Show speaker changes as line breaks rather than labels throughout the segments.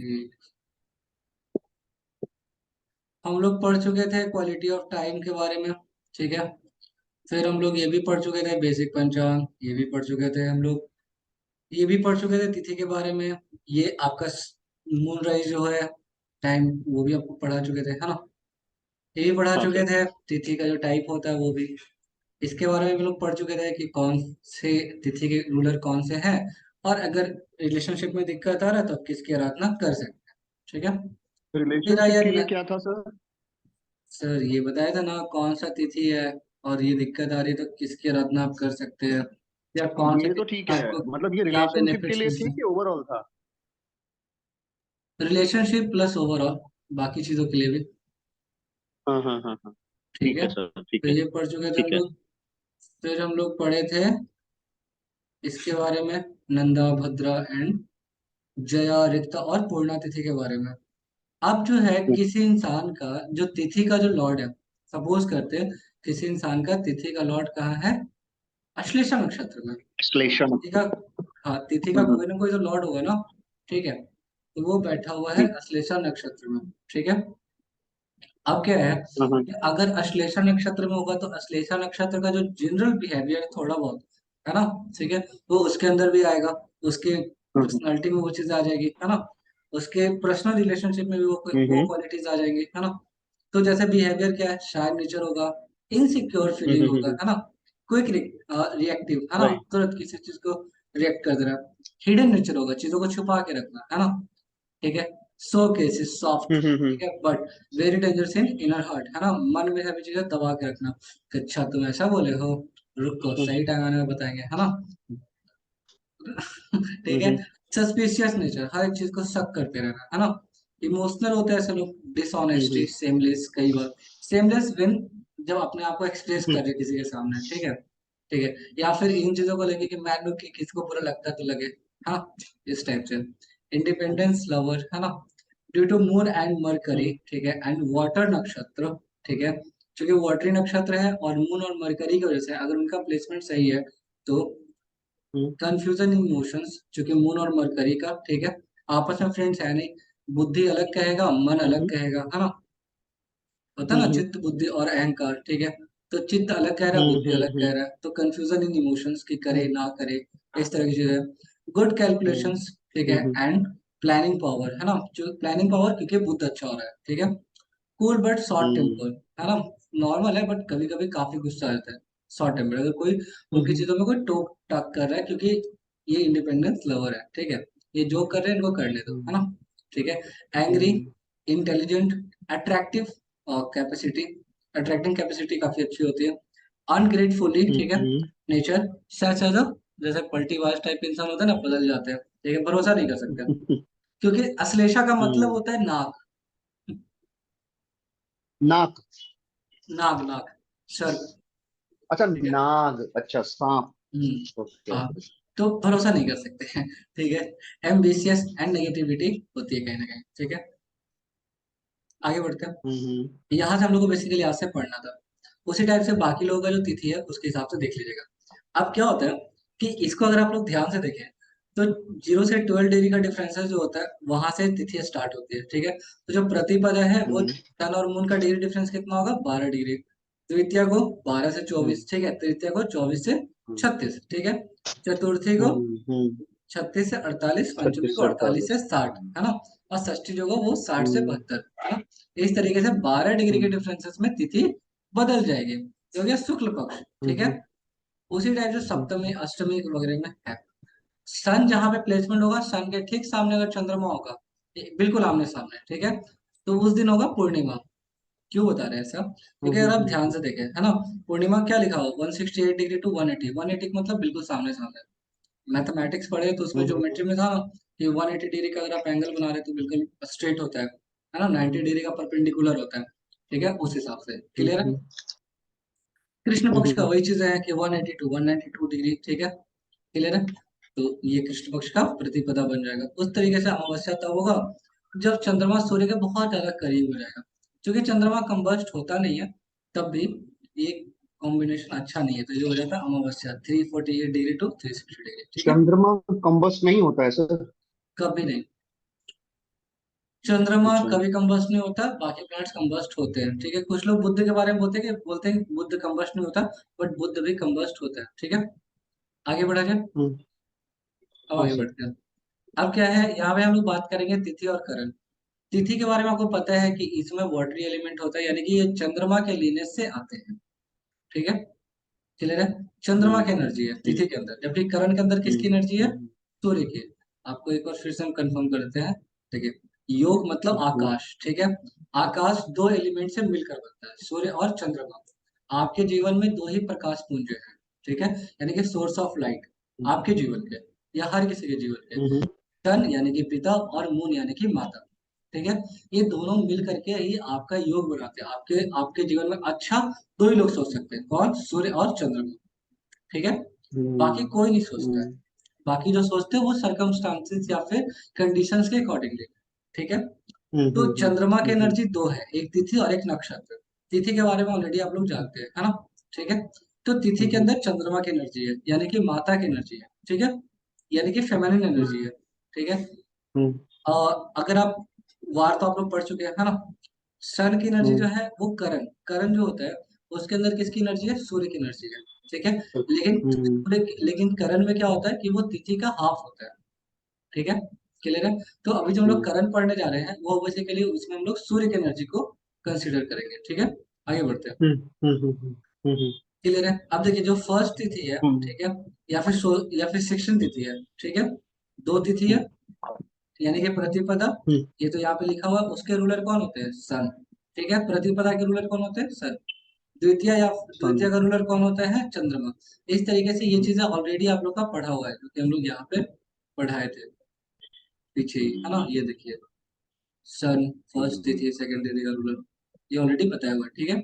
ठीक। हम लोग पढ़ चुके थे क्वालिटी ऑफ टाइम के बारे में। ठीक है। फिर हम लोग ये भी पढ़ चुके थे बेसिक पंचांग, ये भी पढ़ चुके थे हम लोग। ये भी पढ़ चुके थे तिथि के बारे में। ये आपका मून राइज जो है टाइम, वो भी आपको पढ़ा चुके थे, है ना। ये भी पढ़ा
हाँ
चुके
सर।
थे। तिथि का जो टाइप होता है वो भी, इसके बारे में भी लोग पढ़ चुके थे कि कौन से तिथि के रूलर कौन से हैं। और अगर रिलेशनशिप में दिक्कत आ रहा है तो आप किसकी आराधना कर सकते हैं। ठीक है। फिर
रिलेशनशिप
आइए
के लिए क्या था सर?
सर ये बताया था ना कौन सा तिथि है और ये दिक्कत आ रही है तो किसकी आराधना आप कर सकते हैं, या कौन से
ये तो
तिथि
ठीक
में
है,
आपको
मतलब ये
क्या
रिलेशनशिप के
बेनिफिट्स
लिए
मिलते
थी
हैं।
कि ओवरऑल था?
रिलेशनशिप प्लस ओवरऑल बाकी चीजों के लिए भी।
हाँ हाँ हाँ हाँ।
ठीक
ठीक
है।
है सर, ठीक
तो
है।
ये पढ़ चुके थे हम
ठीक है।
लोग। फिर हम लोग पढ़े थे इसके बारे में, नंदा भद्रा एंड जया रिक्ता और पूर्णा तिथि के बारे में। अब जो है किसी इंसान का जो तिथि का जो लॉर्ड है, सपोज करते हैं किसी इंसान का तिथि का लॉर्ड कहाँ है, अश्लेषा नक्षत्र में।
विश्लेषण।
तिथि का, हाँ तिथि का कोई ना कोई तो लॉर्ड होगा ना। ठीक है। तो वो बैठा हुआ है
ठीक।
अश्लेषा नक्षत्र में। ठीक है। अब क्या है
हाँ हाँ।
कि अगर अश्लेषा नक्षत्र में होगा तो अश्लेषा नक्षत्र का जो जनरल बिहेवियर थोड़ा बहुत है ना, ठीक है, वो उसके अंदर भी आएगा। उसके
हाँ हाँ।
पर्सनालिटी में वो चीज आ जाएगी, है ना। उसके पर्सनल रिलेशनशिप में भी वो
हम्म
क्वालिटीज आ जाएंगी, है ना। तो जैसे बिहेवियर क्या है, शाय नेचर होगा, इनसिक्योर फीलिंग होगा,
हम्म।
है ना, क्विक रिएक्टिव, है ना,
राइट।
तुरंत किसी चीज को रिएक्ट कर दे रहा है। हिडन नेचर होगा, चीजों को छुपा के रखना, है ना। ठीक है। सो केसेस सॉफ्ट, ठीक है, but very dangerous in inner heart, है ना। मन में सभी चीजें दबा के रखना कि अच्छा तुम ऐसा बोले हो, रुको सही टाइम आने में बताएंगे, है ना। ठीक है।
हम्म
सस्पिशियस नेचर, हर एक चीज को शक करते रहना, है ना। इमोशनल होते हैं ऐसे लोग, डिसऑनेस्टी,
हम्म
सेमलेस, कई बार सेमलेस व्हेन जब अपने आप को एक्सप्रेस
हम्म
कर रहे किसी के सामने, ठीक है। ठीक है। या फिर इन चीजों को लेके कि मान लो कि किसी को बुरा लगता है तो लगे, हाँ, इस टाइप से। इंडिपेंडेंस लवर, है ना, due to moon and Mercury,
hmm
ठीक है, एंड वाटर नक्षत्र, ठीक है। क्योंकि वाटरी नक्षत्र है और मून और मरकरी की वजह से अगर उनका प्लेसमेंट सही है तो
हम्म
कंफ्यूजन इन इमोशंस, चूंकि मून और मरकरी का, ठीक है, आपस में फ्रेंड्स है नहीं। बुद्धि अलग कहेगा, मन अलग
हम्म
कहेगा, है ना। होता है ना
हम्म
चित्त बुद्धि और अहंकार, ठीक है। तो चित्त अलग कह रहा है, बुद्धि अलग कह
हम्म
रहा है, तो कंफ्यूजन इन इमोशंस की करे
हम्म
ना करे, इस तरह की चीजें। गुड कैलकुलेशंस, ठीक है,
हम्म
एंड प्लानिंग पावर, है ना, जो प्लानिंग पावर क्योंकि बुद्ध अच्छा हो रहा है, ठीक है। Cool but short
hmm
temper, है ना, नॉर्मल है बट कभी कभी काफी गुस्सा आ जाता है। शॉर्ट टेम्पर, अगर कोई उनकी
हम्म
चीजों में कोई टोक टाक कर रहा है, क्योंकि ये इंडिपेंडेंस लवर है, ठीक है। ये जो कर रहे हैं इनको करने दो, है ना। ठीक है। Angry, intelligent, attractive capacity, attracting capacity काफी अच्छी होती है। अनग्रेटफुली, ठीक है,
हम्म
नेचर सच एज, जैसे पलटीबाज टाइप इंसान होता है ना, बदल जाते हैं, ठीक है, भरोसा नहीं कर सकते। क्योंकि अश्लेषा का मतलब
हम्म।
होता है नाक।
नाक।
नाग नाग, सर्प।
अच्छा,
ठीक है।
नाग, अच्छा सांप।
हम्म।
ओके
हाँ।
ओके।
तो भरोसा नहीं कर सकते हैं। ठीक है। एम्बिशियस एंड नेगेटिविटी होती है कहीं ना कहीं, ठीक है। आगे बढ़ते हैं।
हम्म
यहाँ से हम लोग को बेसिकली आज से पढ़ना था। उसी टाइप से बाकी लोगों का जो तिथि है उसके हिसाब से देख लीजिएगा। अब क्या होता है कि इसको अगर आप लोग ध्यान से देखें तो 0 से 12 डिग्री का डिफरेंस जो होता है वहां से तिथि स्टार्ट होती है, ठीक है। तो जो प्रतिपदा है वो
हम्म
सन और मून का डिग्री डिफरेंस कितना होगा, 12 डिग्री। द्वितीया को 12 से 24,
हम्म
ठीक है। तृतीया को 24 से 36, ठीक है। चतुर्थी को
हम्म।
36 से 48, पंचमी
36
को
से
48 से 60,
48।
है ना। और षष्ठी जो को वो 60 से
हम्म
72, है ना। इस तरीके से 12 डिग्री के
हम्म
डिफरेंसेस में तिथि बदल जाएगी, जो कि शुक्ल पक्ष, ठीक है।
हम्म
उसी टाइप से सप्तमी
हम्म
अष्टमी वगैरह में है। सन जहां पे प्लेसमेंट होगा, सन के ठीक सामने अगर चंद्रमा होगा, बिल्कुल आमने सामने, ठीक है, तो उस दिन होगा पूर्णिमा। क्यों बता रहे हैं ऐसा, क्योंकि अगर आप ध्यान
हम्म
से देखें, है ना, पूर्णिमा क्या लिखा हो, 168 डिग्री टू 180, 180 मतलब बिल्कुल सामने सामने। मैथमेटिक्स पढ़े तो उसमें
हम्म
ज्योमेट्री में था ना कि 180 डिग्री का अगर आप एंगल बना रहे तो बिल्कुल स्ट्रेट होता है ना, 90 डिग्री का परपेंडिकुलर होता है, ठीक है, उस हिसाब से क्लियर है।
हम्म
कृष्ण पक्ष का
हम्म
वही चीज है कि 180 टू 192 डिग्री, ठीक है, क्लियर है। तो ये कृष्ण पक्ष का प्रतिपदा बन जाएगा। उस तरीके से अमावस्या तब होगा जब चंद्रमा सूर्य के बहुत ज्यादा करीब हो जाएगा। क्योंकि चंद्रमा कंबस्ट होता नहीं है तब भी ये कॉम्बिनेशन अच्छा नहीं है, तो ये हो जाता है अमावस्या 348 डिग्री टू 360 डिग्री, ठीक है।
चंद्रमा कंबस नहीं होता है सर?
कभी नहीं। चंद्रमा
अच्छा।
कभी कंबस्ट नहीं होता, बाकी प्लैनेट्स कंबस्ट होते हैं, ठीक है। कुछ लोग बुध के बारे में बोलते हैं कि बुध कंबस्ट नहीं होता, बट बुध भी कंबस्ट होता है, ठीक है। आगे बढ़ा जाए।
हम्म।
अब
हाँ
आगे
सर।
बढ़ते हैं। अब क्या है, यहाँ पे हम लोग बात करेंगे तिथि और करण। तिथि के बारे में आपको पता है कि इसमें वाटरी एलिमेंट होता है, यानी कि ये चंद्रमा के लीनेज से आते हैं, ठीक है। क्लियर है। चंद्रमा की एनर्जी है
ठीक।
तिथि के अंदर, जबकि करण के अंदर किसकी एनर्जी है?
हम्म।
सूर्य की। आपको एक बार फिर से हम कंफर्म कर देते हैं। देखिए, योग मतलब
हम्म।
आकाश, ठीक है। आकाश दो एलिमेंट से मिलकर बनता है, सूर्य और चंद्रमा। आपके जीवन में दो ही प्रकाश पुंज हैं, ठीक है, यानी कि सोर्स ऑफ लाइट, आपके जीवन के या हर किसी के जीवन के।
हम्म।
सन यानी कि पिता और मून यानी कि माता, ठीक है। ये दोनों मिल करके ही आपका योग बनाते हैं। आपके आपके जीवन में अच्छा दो ही लोग सोच सकते हैं, कौन? सूर्य और चंद्रमा, ठीक है। बाकी कोई नहीं सोचता है।
हम्म।
बाकी जो सोचते हैं वो सरकमस्टांसेस या फिर कंडीशंस के अकॉर्डिंगली, ठीक है। तो चंद्रमा की एनर्जी दो है, एक तिथि और एक नक्षत्र। तिथि के बारे में ऑलरेडी आप लोग जानते हैं, है ना, ठीक है। तो तिथि के अंदर चंद्रमा की एनर्जी है, यानी कि माता की एनर्जी है, ठीक है, यानी कि फेमिनिन एनर्जी है, ठीक है। अगर आप वार तो आप लोग पढ़ चुके हैं, है ना। सन की एनर्जी जो है वो करण, करण जो होता है उसके अंदर किसकी एनर्जी है? सूर्य की एनर्जी है, ठीक है। लेकिन करण में क्या होता है कि वो तिथि का हाफ होता है, ठीक है। क्लियर है। तो अभी जो हम लोग करण पढ़ने जा रहे हैं वो बेसिकली उसमें हम लोग सूर्य की एनर्जी को कंसीडर करेंगे, ठीक है। आगे बढ़ते हैं। क्लियर है। अब देखिए, जो फर्स्ट तिथि है, ठीक है, या फिर सेक्शन तिथि है, ठीक है। दो तिथि है, यानी कि प्रतिपदा, ये तो यहाँ पे लिखा हुआ है। उसके रूलर कौन होते हैं? सन, ठीक है। प्रतिपदा के रूलर कौन होते हैं? सन। द्वितीय का रूलर कौन होता है? चंद्रमा। इस तरीके से ये चीजें ऑलरेडी आप लोग का पढ़ा हुआ है, क्योंकि हम लोग यहाँ पे पढ़ाए थे पीछे ही, है ना। ये देखिए, सन फर्स्ट तिथि, सेकंड तिथि का रूलर, ये ऑलरेडी बताया हुआ है, ठीक है।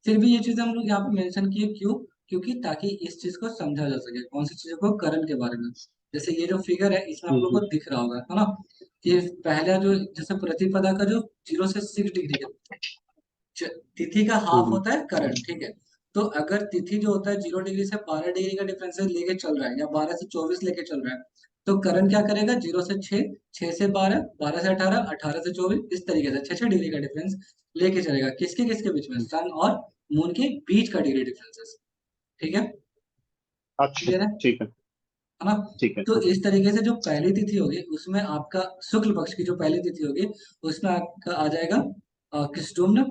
फिर भी ये चीजें हम लोग यहाँ पे मेंशन किए, क्यों? क्योंकि ताकि इस चीज को समझा जा सके, कौन सी चीजों को, करण के बारे में। जैसे ये जो फिगर है इसमें आप लोग को दिख रहा होगा, है ना। ये पहला जो, जैसे प्रतिपदा का जो 0 से 6 डिग्री है, तिथि का हाफ होता है करण, ठीक है। तो अगर तिथि जो होता है 0 डिग्री से 12 डिग्री का डिफरेंस लेके चल रहा है, या 12 से 24 लेके चल रहा है, तो करण क्या करेगा? 0 से 6, 6 से 12, 12 से 18, 18 से 24, इस तरीके से 6 6 डिग्री का डिफरेंस लेके चलेगा। किसके किसके बीच में? सन और मून के बीच का डिग्री डिफरेंसेस, ठीक है।
अच्छा।
क्लियर है
ठीक है।
है ना।
ठीक है।
तो इस तरीके से जो पहली तिथि होगी उसमें आपका, शुक्ल पक्ष की जो पहली तिथि होगी उसमें आपका आ जाएगा कृष्णुम्न,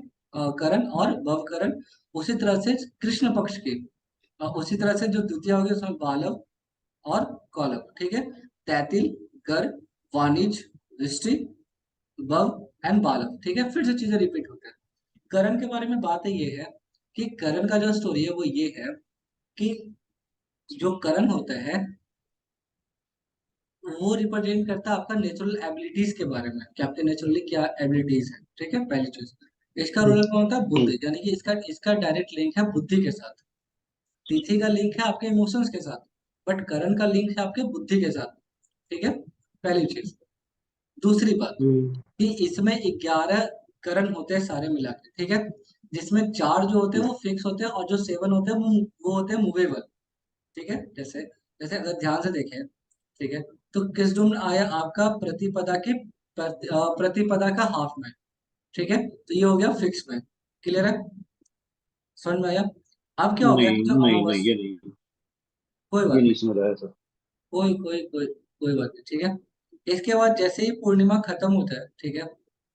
करण और भवकरण। उसी तरह से कृष्ण पक्ष की, उसी तरह से जो द्वितीय होगी उसमें बालव और कौलव, ठीक है। तैतिल, गर, वाणिज, दृष्टि, भव एंड बालव, ठीक है। फिर से चीजें रिपीट होते हैं। करण के बारे में बात ये है कि करण का जो स्टोरी है वो ये है कि जो करण होता है वो रिप्रेजेंट करता है आपका नेचुरल एबिलिटीज के बारे में, कि आपके नेचुरली क्या एबिलिटीज है, ठीक है, पहली चीज। इसका रोल कौन होता है? बुद्ध, यानी कि इसका इसका डायरेक्ट लिंक है बुद्धि के साथ। तिथि का लिंक है आपके इमोशंस के साथ, बट करण का लिंक है आपके बुद्धि के साथ, ठीक है, पहली चीज। दूसरी बात कि इसमें 11 करण होते हैं सारे मिला के, ठीक है, जिसमें 4 जो होते हैं वो फिक्स होते हैं, और जो 7 होते हैं वो होते हैं मूवेबल, ठीक है। जैसे जैसे अगर ध्यान से देखें, ठीक है, तो किसडूम आया आपका प्रतिपदा का हाफ में, ठीक है। तो ये हो गया फिक्स में। क्लियर है, समझ में आया। अब क्या हो गया
नहीं
कि जो
नहीं नहीं,
अमावस्या,
ये नहीं,
कोई
ये
बात
नहीं
नहीं,
समझ आया सर।
कोई बात नहीं, ठीक है। इसके बाद जैसे ही पूर्णिमा खत्म होता है, ठीक है,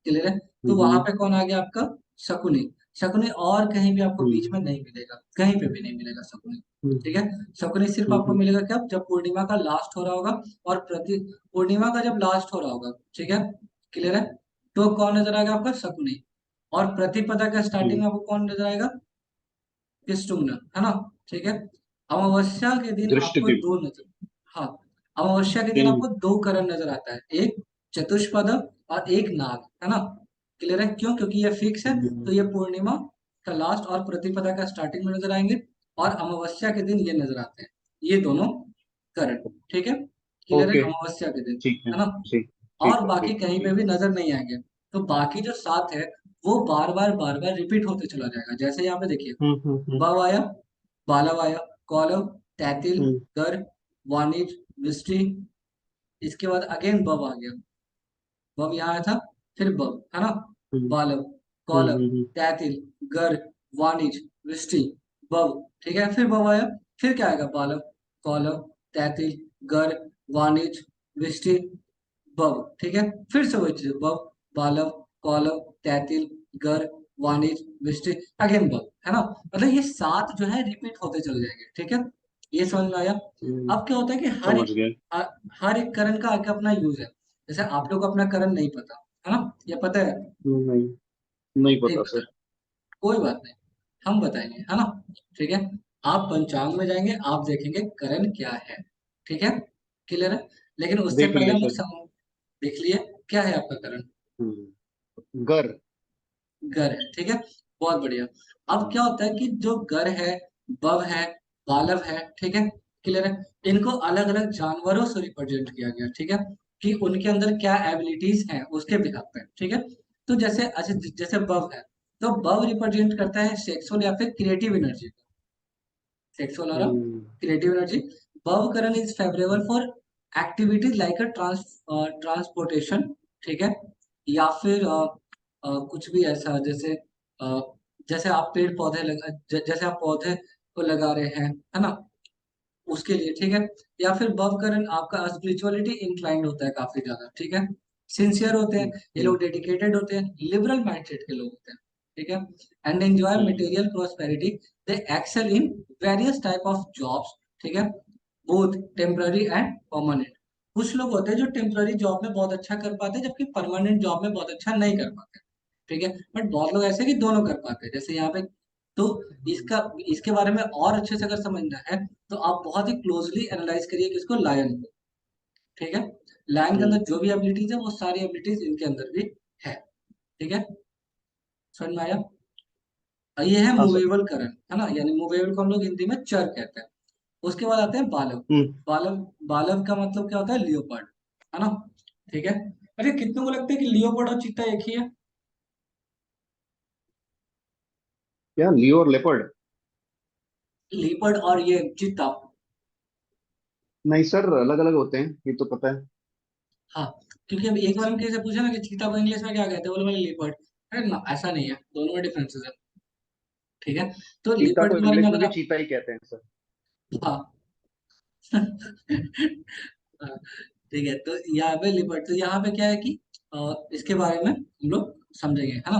क्लियर है, तो वहां
हम्म।
पे कौन आ गया आपका? शकुनी। शकुनी और कहीं भी आपको बीच में
हम्म।
नहीं मिलेगा, कहीं पे भी नहीं मिलेगा शकुनी, ठीक है।
हम्म।
शकुनी सिर्फ आपको
हम्म।
मिलेगा क्या? जब पूर्णिमा का लास्ट हो रहा होगा, और प्रति पूर्णिमा का जब लास्ट हो रहा होगा, ठीक है, क्लियर है, तो कौन नजर आएगा आपका? शकुनी। और प्रतिपदा का स्टार्टिंग
हम्म।
में आपको कौन नजर आएगा? कृष्णुम्न, है ना, ठीक है। अमावस्या के दिन
दृष्टि
आपको
की।
दो नजर, हाँ, अमावस्या के दिन
तीन।
आपको दो करण नजर आता है, एक चतुष्पद और एक नाग, है ना। क्लियर है, क्यों? क्योंकि ये फिक्स है, तो ये पूर्णिमा का लास्ट और प्रतिपदा का स्टार्टिंग में नजर आएंगे, और अमावस्या के दिन ये नजर आते हैं, ये दोनों करण, ठीक है। क्लियर है,
ओके।
अमावस्या के दिन,
ठीक है।
है ना।
ठीक।
और
ठीक है।
बाकी
ठीक है।
कहीं पे
ठीक
भी
है।
नजर नहीं आएंगे। तो बाकी जो 7 है वो बार बार रिपीट होते चला जाएगा। जैसे यहाँ पे देखिए,
हम्म।
वाव आया, बालव आया, कौलव, तैतिल,
हम्म।
गर्ग, वाणिज, वृष्टि, इसके बाद अगेन बव आ गया। बव यहाँ आया था, फिर ब, है ना।
हम्म
बालव,
हम्म
कौलव,
हम्म
तैतिल, गर, वाणिज, वृष्टि, बव। ठीक है, फिर बव आया। फिर क्या आएगा? बालव, कौलव, तैतिल, गर, वाणिज, वृष्टि, बव। ठीक है, फिर से वही चीज, बव, बालव, कौलव, तैतिल, गर, वाणिज, वृष्टि, अगेन बव, है ना। मतलब ये सात जो है रिपीट होते चले जाएंगे। ठीक है, ये समझ में आया।
हम्म,
अब क्या होता है कि
समझ गए।
हर एक करण का आगे अपना यूज है। जैसे आप लोग को अपना करण नहीं पता, है ना, ये पता है?
नहीं, नहीं
नहीं
पता
पता,
सर।
कोई बात नहीं, हम बताएंगे, है ना। ठीक है, आप पंचांग में जाएंगे, आप देखेंगे करण क्या है। ठीक है, क्लियर है। लेकिन उससे
देख
पहले
लिए
हम लोग
सर।
देख लिए क्या है आपका करण।
गर।
गर है, ठीक है, बहुत बढ़िया। अब
हम्म
क्या होता है कि जो गर है, बव है, बालव है, ठीक है, क्लियर है, इनको अलग अलग जानवरों से रिप्रेजेंट किया गया। ठीक है, कि उनके अंदर क्या एबिलिटीज हैं उसके बिहाफ पे। ठीक है, तो जैसे अच्छा, जैसे बव है, तो बव रिप्रेजेंट करता है सेक्सुअल या फिर क्रिएटिव एनर्जी, सेक्सुअल और
हम्म
creative energy. Bava Karan is favourable for activities like a transportation, ठीक है, या फिर कुछ भी ऐसा, जैसे अ, जैसे आप पेड़ पौधे जैसे आप पौधे को लगा रहे हैं, है ना, उसके लिए। ठीक है, या फिर बव करण आपका स्पिरिचुअलिटी इंक्लाइंड होता है काफी ज्यादा। ठीक है, सिंसियर होते हैं ये
हम्म
लोग, डेडिकेटेड होते हैं, लिबरल माइंडसेट के लोग होते हैं। ठीक है, and enjoy
hmm
material prosperity. They excel in various type of jobs. ठीक है, बोथ टेम्पररी एंड परमानेंट। कुछ लोग होते हैं जो टेम्पररी जॉब में बहुत अच्छा कर पाते हैं, जबकि परमानेंट जॉब में बहुत अच्छा नहीं कर पाते। ठीक है, बट बहुत लोग ऐसे हैं कि दोनों कर पाते हैं, जैसे यहाँ पे। तो इसका इसके बारे में और अच्छे से अगर समझना है, तो आप बहुत ही क्लोजली एनालाइज करिए किसको, लायन को। ठीक है, लायन के अंदर
हम्म,
जो भी एबिलिटीज है वो सारी एबिलिटीज इनके अंदर भी है। ठीक है, समझ में आया। और ये है
हाँ सर।
मूवेबल करण, है ना, यानी मूवेबल को हम लोग हिंदी में चर कहते हैं। उसके बाद आते हैं बालव।
हम्म
बालव, बालव का मतलब क्या होता है? लियोपर्ड, है ना। ठीक है, अरे कितनों को लगता है कि लियोपर्ड और चीता एक ही है?
क्या लियो और लेपर्ड?
लियोपर्ड और ये चीता।
नहीं सर, अलग अलग होते हैं, ये तो पता है।
हाँ, क्योंकि अब एक बार हम किसी से पूछे ना कि चीता को इंग्लिश में क्या कहते हैं, बोले बोले लिपर्ड। अरे ना, ऐसा नहीं है, दोनों में डिफरेंसेस है। ठीक है, तो
चीता
लिपर्ड
को
के बारे में
इंग्लिश में
अगर
भी
आप,
चीता ही कहते हैं सर।
हाँ। हाँ, ठीक है, तो यहाँ पे लिपर्ड, तो यहाँ पे क्या है कि इसके बारे में हम लोग समझेंगे, है ना।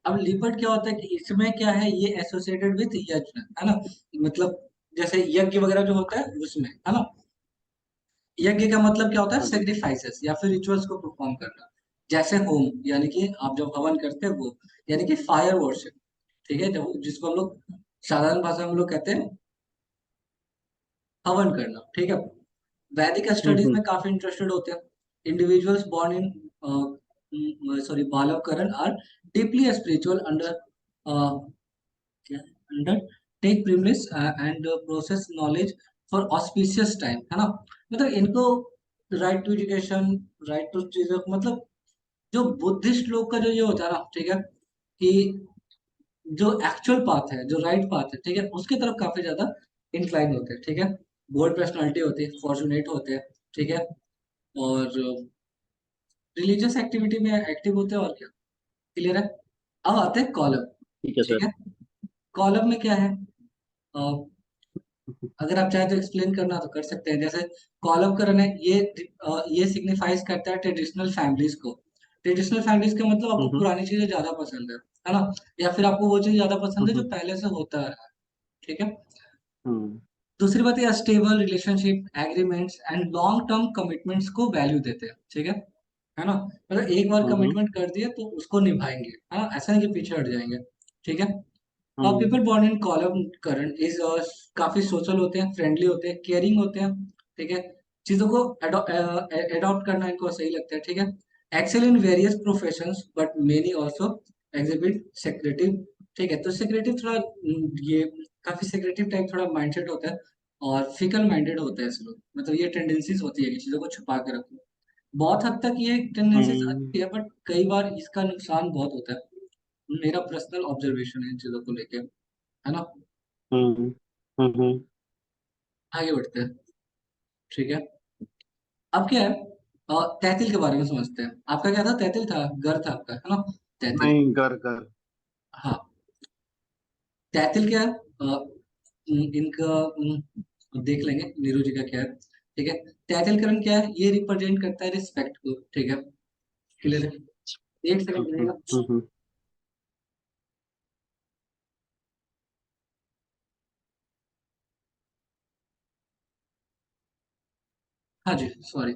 अब लिपर्ड क्या होता है कि इसमें क्या है, ये एसोसिएटेड विथ यज्ञ, है ना। मतलब जैसे यज्ञ वगैरह जो होता है उसमें, है ना। यज्ञ का मतलब क्या होता है?
हाँ जी।
सेक्रीफाइसेस या फिर रिचुअल्स को परफॉर्म करना। जैसे होम, यानी कि आप जब हवन करते हैं वो, यानी कि फायर वर्शिप। ठीक है, जब जिसको हम लोग साधारण भाषा में हम लोग कहते हैं हवन करना। ठीक है, वैदिक स्टडीज
हम्म।
में काफी इंटरेस्टेड होते हैं। Individuals born in sorry Balava Karan are deeply spiritual under undertake privilege and process knowledge for auspicious time, है ना। मतलब इनको right to education, right to चीजों, मतलब जो बुद्धिस्ट लोग का जो ये होता है ना, ठीक है, कि जो एक्चुअल पाथ है, जो राइट पाथ है, ठीक है, उसके तरफ काफी ज्यादा इंक्लाइन होते हैं। ठीक है, बोल्ड पर्सनालिटी होती है, फॉर्चुनेट होते हैं। ठीक है, और रिलीजियस एक्टिविटी में एक्टिव होते हैं, और क्या, क्लियर है। अब आते हैं कॉलम।
ठीक है
ठीक
सर।
है, कॉलम में क्या है? अ, अगर आप चाहे तो एक्सप्लेन करना तो कर सकते हैं। जैसे कॉलम करना है, ये सिग्निफाइज करता है ट्रेडिशनल फैमिलीज को। ट्रेडिशनल फैमिलीज का मतलब आपको
हम्म
पुरानी चीजें ज्यादा पसंद है ना, या फिर आपको वो चीज ज्यादा पसंद है जो
हम्म
पहले से होता है। ठीक है,
हम्म
दूसरी बात है stable relationship, agreements and long term commitments को वैल्यू देते हैं। ठीक है ना, मतलब एक बार
हम्म
कमिटमेंट कर दिए तो उसको निभाएंगे, है ना, ऐसा नहीं कि पीछे हट जाएंगे। ठीक है,
hmm
people born in Kaulava Karan is काफी सोशल होते हैं, फ्रेंडली होते हैं, केयरिंग होते हैं। ठीक है, चीजों को अडॉप्ट करना इनको सही लगता है। ठीक है, excel in various professions but many also exhibit secretive. ठीक है, तो सेक्रेटिव थोड़ा ये काफी सेक्रेटिव टाइप थोड़ा माइंडसेट होता है, और फिकल माइंडेड होता है ऐसे लोग, मतलब ये टेंडेंसीज होती है कि चीजों को छुपा के रखो। बहुत हद तक ये टेंडेंसीज
हम्म
अच्छी है, बट कई बार इसका नुकसान बहुत होता है। मेरा पर्सनल ऑब्जर्वेशन है इन चीजों को लेके, है ना।
हम्म हम्म
आगे बढ़ते हैं। ठीक है, अब क्या है, तैतिल के बारे में समझते हैं। आपका क्या था? तैतिल था, घर था आपका, है ना? तैतिल।
नहीं, घर घर।
हाँ। तैतिल क्या है? इनका देख लेंगे नीरू जी का क्या है। ठीक है। तैतिल करण क्या है? ये रिप्रेजेंट करता है रिस्पेक्ट को। ठीक है। क्लियर है? एक
हम्म
सेकंड
हम्म
लगेगा।
हम्म हम्म
हाँ जी, सॉरी।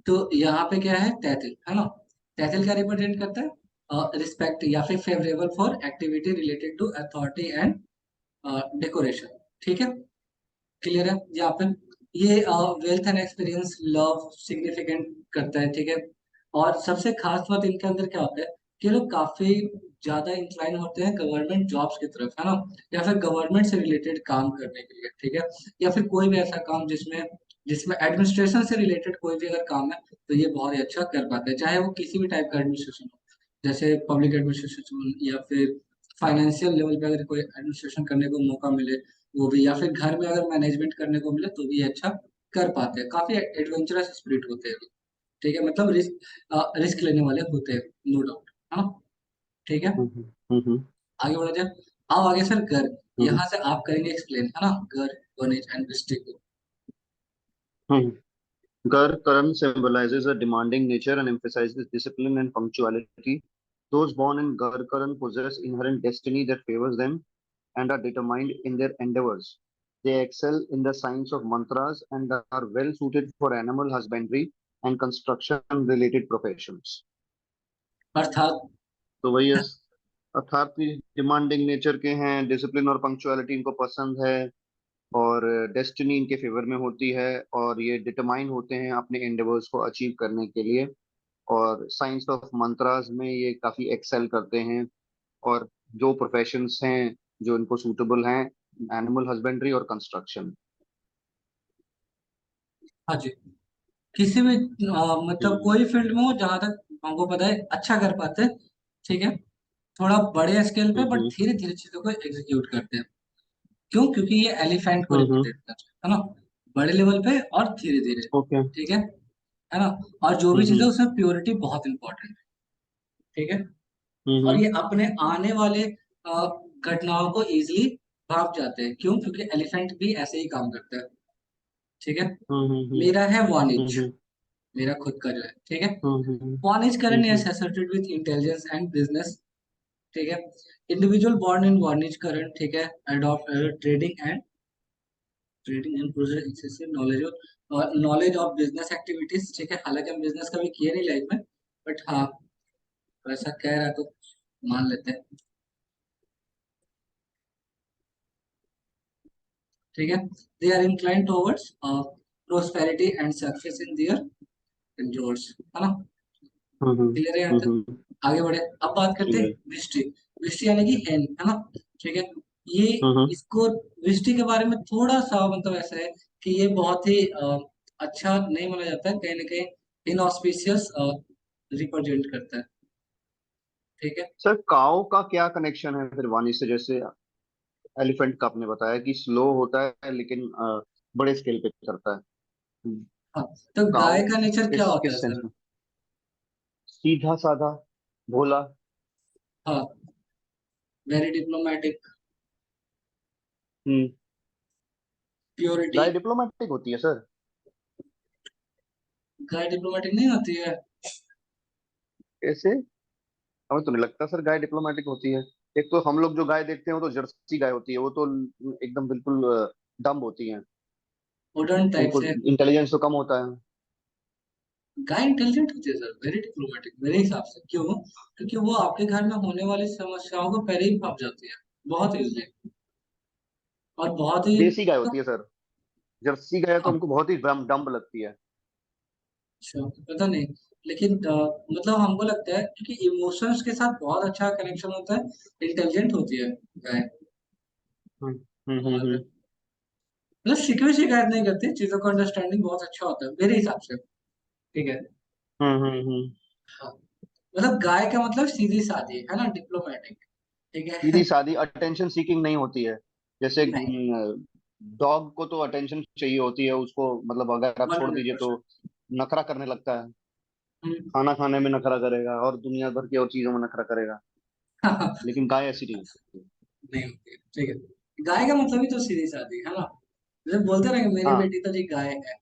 तो यहाँ पे क्या है? तैतिल, है ना? तैतिल क्या रिप्रेजेंट करता है? रिस्पेक्ट या फिर favourable for activity related to authority and decoration. ठीक है। क्लियर है यहाँ पे? ये wealth and experience, love significant करता है। ठीक है। और सबसे खास बात इनके अंदर क्या होता है कि ये लोग काफी ज्यादा इंक्लाइन होते हैं गवर्नमेंट जॉब्स की तरफ, है ना? या फिर गवर्नमेंट से रिलेटेड काम करने के लिए। ठीक है। या फिर कोई भी ऐसा काम जिसमें जिसमें एडमिनिस्ट्रेशन से रिलेटेड कोई भी अगर काम है, तो ये बहुत ही अच्छा कर पाते हैं, चाहे वो किसी भी टाइप का एडमिनिस्ट्रेशन हो। जैसे पब्लिक एडमिनिस्ट्रेशन या फिर फाइनेंशियल लेवल पे अगर कोई एडमिनिस्ट्रेशन करने को मौका मिले, वो भी, या फिर घर में अगर मैनेजमेंट करने को मिले तो भी अच्छा कर पाते हैं। काफी एडवेंचरस स्पिरिट होते हैं लोग। ठीक है। मतलब रिस्क रिस्क लेने वाले होते हैं, नो डाउट। हाँ। ठीक है।
हम्म हम्म हम्म
आगे बढ़ा जाए। आओ आगे सर, घर।
हम्म
यहाँ से आप करेंगे एक्सप्लेन, है ना? घर, वनेज एंड डिस्ट्रिक्ट को।
हम्म। Gar Karan symbolizes a demanding nature and emphasizes discipline and punctuality. Those born in Gar Karan possess inherent destiny that favors them and are determined in their endeavors. They excel in the science of mantras and are well suited for animal husbandry and construction related professions.
अर्थात।
तो वही है, अर्थात demanding nature के हैं, discipline और punctuality इनको पसंद है, और डेस्टिनी इनके फेवर में होती है, और ये डिटरमाइन होते हैं अपने एंडेवर्स को अचीव करने के लिए, और साइंस ऑफ मंत्रास में ये काफी एक्सेल करते हैं, और जो प्रोफेशंस हैं जो इनको सूटेबल हैं, एनिमल हस्बेंड्री और कंस्ट्रक्शन।
हाँ जी। किसी भी मतलब
हम्म
कोई फील्ड में हो, जहां तक हमको पता है अच्छा कर पाते हैं। ठीक है। थोड़ा बड़े स्केल पे, बट
हम्म
धीरे धीरे चीजों को एग्जीक्यूट करते हैं। क्यों? क्योंकि ये एलिफेंट को
हम्म।
रिप्रेजेंट करता है ना? बड़े लेवल पे और धीरे धीरे।
ओके।
ठीक है ना? और जो भी चीजें,
हम्म
उसमें प्योरिटी बहुत इंपॉर्टेंट है। ठीक है। और
हम्म
ये अपने आने वाले घटनाओं को इजिली भाप जाते हैं। क्यों? क्योंकि एलिफेंट भी ऐसे ही काम करता है। ठीक है। मेरा है वाणिज्य,
हम्म
मेरा खुद का जो है। ठीक है।
हम्म
वाणिज्य करण
हम्म
is associated with intelligence and business। ठीक है। इंडिविजुअल born in वाणिज्य करण, ठीक है, adopt trading and process excessive knowledge और नॉलेज ऑफ बिजनेस एक्टिविटीज। ठीक है। हालांकि हम बिजनेस कभी किए नहीं लाइफ में, बट हाँ, वैसा कह रहा है तो मान लेते हैं। ठीक है। They are incline towards prosperity and success in their endures, है ना? क्लियर है यहाँ तक?
हम्म।
आगे बढ़े। अब बात करते हैं
क्लियर।
वृष्टि। वृष्टि यानी कि हेन, है ना? ठीक है। ये
हम्म।
इसको वृष्टि के बारे में थोड़ा सा मतलब ऐसा है कि ये बहुत ही अच्छा नहीं माना जाता है, कहीं ना कहीं इनऑस्पिशियस रिप्रेजेंट करता है। ठीक है।
सर, काओ का क्या कनेक्शन है फिर वाणी से? जैसे एलिफेंट का आपने बताया कि स्लो होता है लेकिन बड़े स्केल पे करता है।
हाँ। तो गाय
काओ
का नेचर क्या
किस
होता है
किस सेंस
सर?
में? सीधा साधा, भोला।
हाँ। वेरी डिप्लोमेटिक,
हम्म।
प्योरिटी।
गाय डिप्लोमेटिक होती है सर?
गाय डिप्लोमेटिक नहीं होती है?
ऐसे हमें तो नहीं लगता सर गाय डिप्लोमेटिक होती है। एक तो हम लोग जो गाय देखते हैं वो तो जर्सी गाय होती है, वो तो एकदम बिल्कुल डम्ब होती है।
उड़न टाइप
उनको
से।
इंटेलिजेंस तो कम होता है।
गाय इंटेलिजेंट होती है सर, वेरी डिप्लोमेटिक मेरे हिसाब से। क्यों? क्योंकि वो आपके घर में होने वाली समस्याओं को पहले ही भाप जाती है, बहुत इजीली, और बहुत ही
देसी गाय
तो,
होती है सर। जर्सी गाय तो
हाँ।
हमको बहुत ही डम्ब लगती है।
अच्छा, पता नहीं। लेकिन मतलब हमको लगता है क्योंकि इमोशंस के साथ बहुत अच्छा कनेक्शन होता है, इंटेलिजेंट होती है गाय।
हम्म
और
हम्म
मतलब शिकवे शिकायत नहीं करती, चीजों का अंडरस्टैंडिंग बहुत अच्छा होता है मेरे हिसाब से। ठीक है।
हम्म।
हाँ। मतलब गाय का मतलब सीधी सादी, है ना? डिप्लोमेटिक। ठीक है।
सीधी सादी, अटेंशन सीकिंग नहीं होती है। जैसे
नहीं।
डॉग को तो अटेंशन चाहिए होती है उसको, मतलब अगर आप छोड़ दीजिए तो
100%।
नखरा करने लगता है।
हम्म।
खाना खाने में नखरा करेगा और दुनिया भर की और चीजों में नखरा करेगा। लेकिन गाय ऐसी नहीं होती।
नहीं होती, ठीक है। गाय का मतलब ही तो सीधी सादी है ना, जैसे बोलते ना कि मेरी
हाँ,
बेटी तो जी गाय है।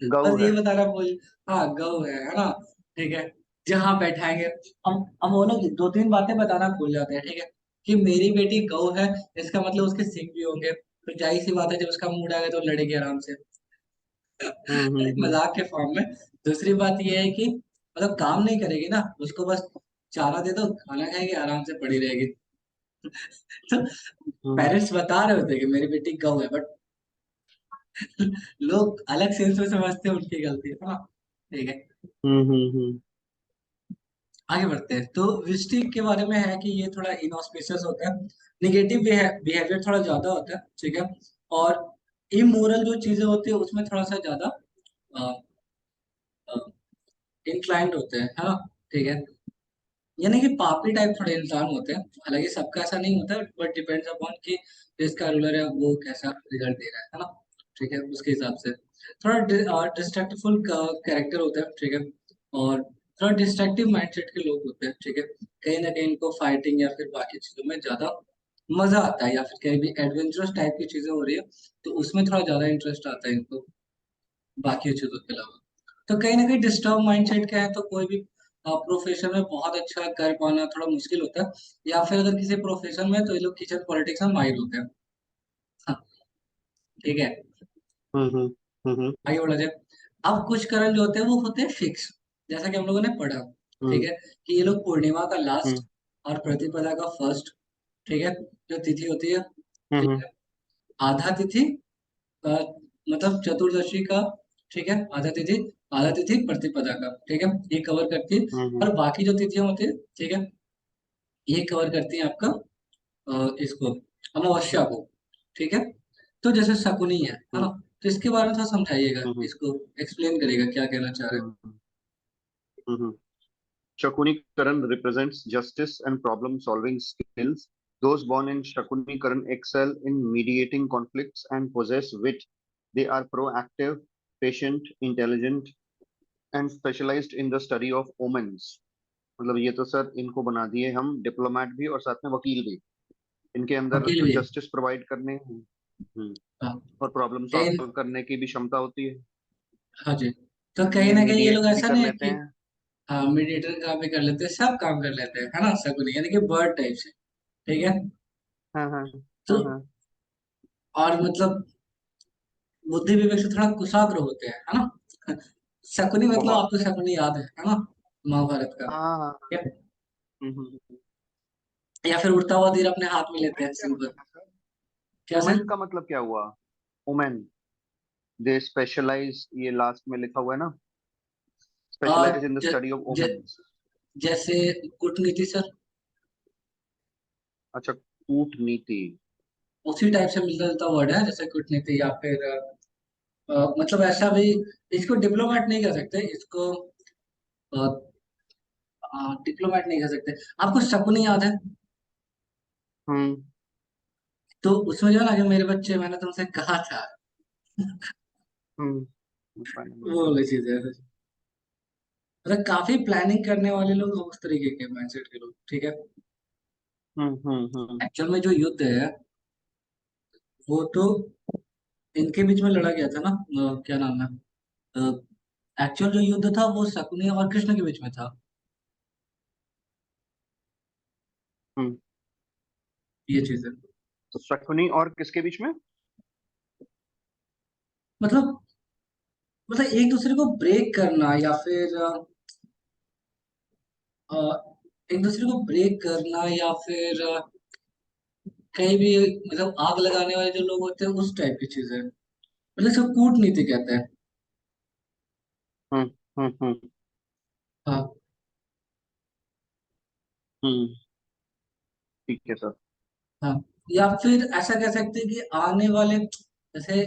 गऊ
बस ये
है।
बताना भूल, हाँ गौ है ना, ठीक है। जहाँ बैठाएंगे, हम वो लोग दो तीन बातें बताना भूल जाते हैं, ठीक है। कि मेरी बेटी गौ है, इसका मतलब उसके सींग भी होंगे, तो जाहिर सी बात है जब उसका मूड आएगा तो लड़ेगी आराम से। एक
हम्म।
मजाक के फॉर्म में। दूसरी बात ये है कि मतलब काम नहीं करेगी ना, उसको बस चारा दे दो, खाना खाएगी, आराम से पड़ी रहेगी। तो
हम्म
पेरेंट्स बता रहे होते हैं कि मेरी बेटी गौ है, बट लोग अलग सेंस में समझते हैं, उनकी गलती है ना, ठीक है।
हम्म।
आगे बढ़ते हैं, तो विस्टिक के बारे में है कि ये थोड़ा इनऑस्पिशियस होता है, निगेटिव बिहेवियर थोड़ा ज्यादा होता है, ठीक है। और इमोरल जो चीजें होती है उसमें थोड़ा सा ज्यादा इंक्लाइंड होते हैं, है ना, ठीक है। यानी कि पापी टाइप थोड़े इंसान होते हैं, हालांकि सबका ऐसा नहीं होता, बट डिपेंड्स अपॉन कि जिसका रूलर है वो कैसा रिजल्ट दे रहा है ना, ठीक है, उसके हिसाब से थोड़ा डिस्ट्रक्टिवफुल कैरेक्टर होता है, ठीक है। और थोड़ा डिस्ट्रक्टिव माइंडसेट के लोग होते हैं, ठीक है। कहीं ना कहीं इनको फाइटिंग या फिर बाकी चीजों में ज्यादा मजा आता है, या फिर कहीं भी एडवेंचरस टाइप की चीजें हो रही है तो उसमें थोड़ा ज्यादा इंटरेस्ट आता है इनको, बाकी चीजों के अलावा। तो कहीं ना कहीं डिस्टर्ब माइंडसेट का है, तो कोई भी प्रोफेशन में बहुत अच्छा कर पाना थोड़ा मुश्किल होता है, या फिर अगर किसी प्रोफेशन में, तो ये लोग किचन पॉलिटिक्स में माहिर होते हैं। हाँ, ठीक है।
हम्म
आगे बढ़ा जाए। अब कुछ करण जो होते हैं वो होते हैं फिक्स, जैसा कि हम लोगों ने पढ़ा, ठीक
हम्म
है। कि ये लोग पूर्णिमा का लास्ट
हम्म
और प्रतिपदा का फर्स्ट, ठीक है, जो तिथि होती है, ठीक
हम्म
है। आधा तिथि अ, मतलब चतुर्दशी का, ठीक है, आधा तिथि प्रतिपदा का, ठीक है, ये कवर करती है।
हम्म
और बाकी जो तिथियां होती है, ठीक है, ये कवर करती है आपका इसको अमावस्या को, ठीक है। तो जैसे शकुनी है ना,
हम्म
तो इसके बारे में थोड़ा समझाइएगा,
हम्म
इसको एक्सप्लेन करिएगा क्या कहना चाह रहे हैं।
हम्म हम्म। Shakuni Karan represents justice and problem-solving skills. Those born in Shakuni Karan excel in mediating conflicts and possess wit. They are proactive, patient, intelligent, and specialized in the study of omens. मतलब ये तो sir इनको बना दिए हम diplomat भी और साथ में वकील भी। इनके अंदर
वकील भी है।
जस्टिस प्रोवाइड करने
हाँ,
और प्रॉब्लम
कहीं,
सॉल्व करने की भी क्षमता होती है।
हाँ जी। तो कहीं
ये
ना कहीं ये लोग
मीडिएट भी
ऐसा
कर
नहीं है
लेते
कि,
हैं।
हाँ, मीडिएटर काम भी कर लेते हैं, सब काम कर लेते हैं, है ना, शकुनी यानी कि बर्ड टाइप से, ठीक है।
हाँ हाँ
तो
हाँ हाँ।
और मतलब बुद्धि विवेक से थोड़ा कुशाग्र होते हैं, है ना। शकुनी मतलब
बहुत।
आपको शकुनी याद है ना, महाभारत का,
हाँ हाँ हाँ।
या,
हम्म।
या फिर उड़ता हुआ तीर अपने हाथ में लेते
ओमेन
हैं,
क्या
सिंपल।
मतलब है सर?
क्या सर?
ओमेन का मतलब क्या हुआ? ओमेन, दे स्पेशलाइज, ये लास्ट में लिखा हुआ है ना,
और
स्पेशलाइज इन द
ज,
स्टडी ऑफ
ज,
ओमेन्स।
जैसे कूटनीति सर,
अच्छा, कूटनीति।
उसी टाइप से मिलता जुलता वर्ड है, जैसे कूटनीति, या फिर मतलब ऐसा भी, इसको डिप्लोमेट नहीं कह सकते, इसको डिप्लोमेट नहीं कह सकते। आपको शकुनी याद है?
हम्म
तो उसमें जो है ना कि मेरे बच्चे, मैंने तुमसे कहा था,
हम्म।
वो वाली चीज है। मतलब काफी प्लानिंग करने वाले लोग उस तरीके के माइंडसेट के लोग, ठीक है।
हम्म।
एक्चुअल में जो युद्ध है वो तो इनके बीच में लड़ा गया था ना, क्या नाम है, एक्चुअल जो युद्ध था वो शकुनी और कृष्ण के बीच में था,
हम्म।
ये चीज है।
तो शकुनी और किसके बीच में?
मतलब एक दूसरे को ब्रेक करना, या फिर अ, एक दूसरे को ब्रेक करना, या फिर कहीं भी मतलब आग लगाने वाले जो लोग होते हैं, उस टाइप की चीज है, मतलब इसको कूटनीति कहते हैं।
हम्म हम्म।
हाँ,
हम्म। ठीक है सर।
हाँ। या फिर ऐसा कह सकते हैं कि आने वाले, जैसे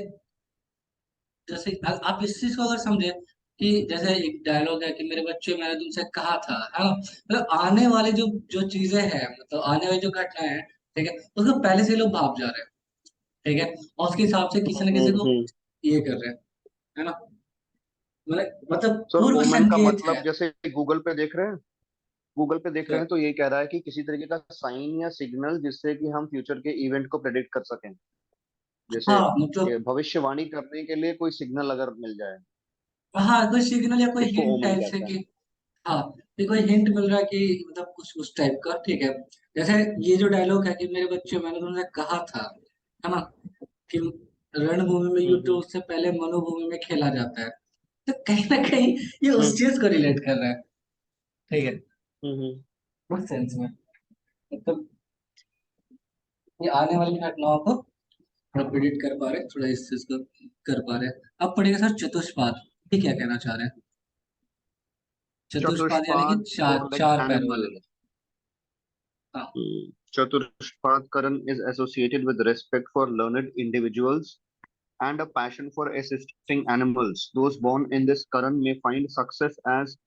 जैसे आप इस चीज को अगर समझे कि जैसे एक डायलॉग है कि मेरे बच्चे, मैंने तुमसे कहा था, है ना, मतलब आने वाले जो जो चीजें हैं, मतलब आने वाली जो घटनाएं हैं, ठीक है, उसको पहले से ही लोग भाप जा रहे हैं, ठीक है, और उसके हिसाब से किसी न किसी को
हम्म।
ये कर रहे हैं, है ना। मतलब
सर
पूर्व
ओमेन का
संकेत है।
मतलब जैसे गूगल पे देख रहे हैं, गूगल पे देख रहे
तो
हैं तो ये कह रहा है कि किसी तरीके का साइन या सिग्नल जिससे कि हम फ्यूचर के इवेंट को प्रेडिक्ट कर सकें। जैसे
हाँ मतलब,
भविष्यवाणी करने के लिए कोई सिग्नल अगर मिल जाए,
हाँ कोई सिग्नल या कोई
उसको
हिंट
ओमेन
टाइप से
कहते
कि,
हैं।
हाँ कि कोई हिंट मिल रहा है कि मतलब कुछ उस टाइप का, ठीक है। जैसे ये जो डायलॉग है कि मेरे बच्चे, मैंने तुमसे कहा था, है ना, कि रणभूमि में युद्ध
हम्म
उससे पहले मनोभूमि में खेला जाता है। तो कहीं ना कहीं ये उस
हम्म
चीज को रिलेट कर रहा है, ठीक है,
हम्म
उस सेंस में। मतलब ये आने वाली घटनाओं को थोड़ा प्रिडिक्ट कर पा रहे हैं, थोड़ा इस चीज को कर पा रहे हैं। अब पढ़िएगा सर चतुष्पाद, ये क्या कहना चाह रहे हैं? चतुष्पाद यानी कि
चतुष्पाद
चार
फोर लेग
चार पैर
एनिमल।
वाले लोग। हाँ।
Chatushpat Karan is associated with respect for learned individuals and a passion for assisting animals. Those born in this Karan may find success as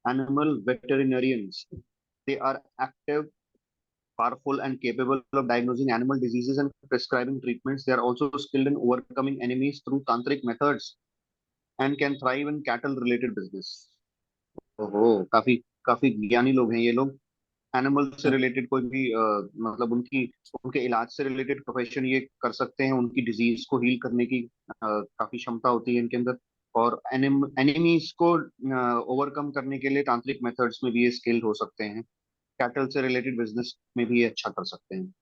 animal veterinarians. They are active, powerful, and capable of diagnosing animal diseases and prescribing treatments. They are also skilled in overcoming enemies through tantric methods and can thrive in cattle-related business. ओहो, काफी काफी ज्ञानी लोग हैं ये लोग। Animal से
हाँ,
रिलेटेड कोई भी मतलब उनकी उनके इलाज से रिलेटेड प्रोफेशन ये कर सकते हैं। उनकी डिजीज को हील करने की काफी क्षमता होती है इनके अंदर। और एनिमीज को ओवरकम करने के लिए तांत्रिक मेथड्स में भी ये स्किल्ड हो सकते हैं। कैटल से रिलेटेड बिजनेस में भी ये अच्छा कर सकते हैं।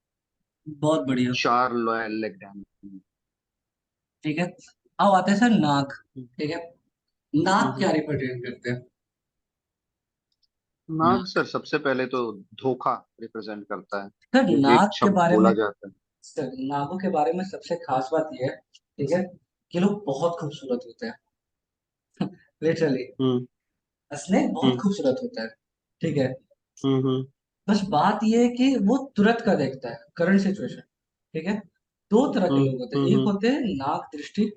बहुत बढ़िया।
चार लॉयल लेग डैम।
ठीक है, अब आते हैं सर नाग, ठीक है। नाग क्या रिप्रेजेंट करते हैं?
नाग
नाग,
सर सबसे पहले तो धोखा रिप्रेजेंट करता है।
सर
ये
नाग
एक
के
शब्द
बारे में,
बोला जाता है।
सर नागों के बारे में सबसे खास बात यह है, ठीक है, कि लोग बहुत खूबसूरत होते हैं। लिटरली,
हम्म
स्नेक बहुत
हम्म
खूबसूरत होता है, ठीक है।
हम्म
बस बात यह है कि वो तुरंत का देखता है करंट सिचुएशन, ठीक है। दो तरह के
हम्म
लोग होते हैं, एक
हम्म
होते हैं नाग दृष्टि,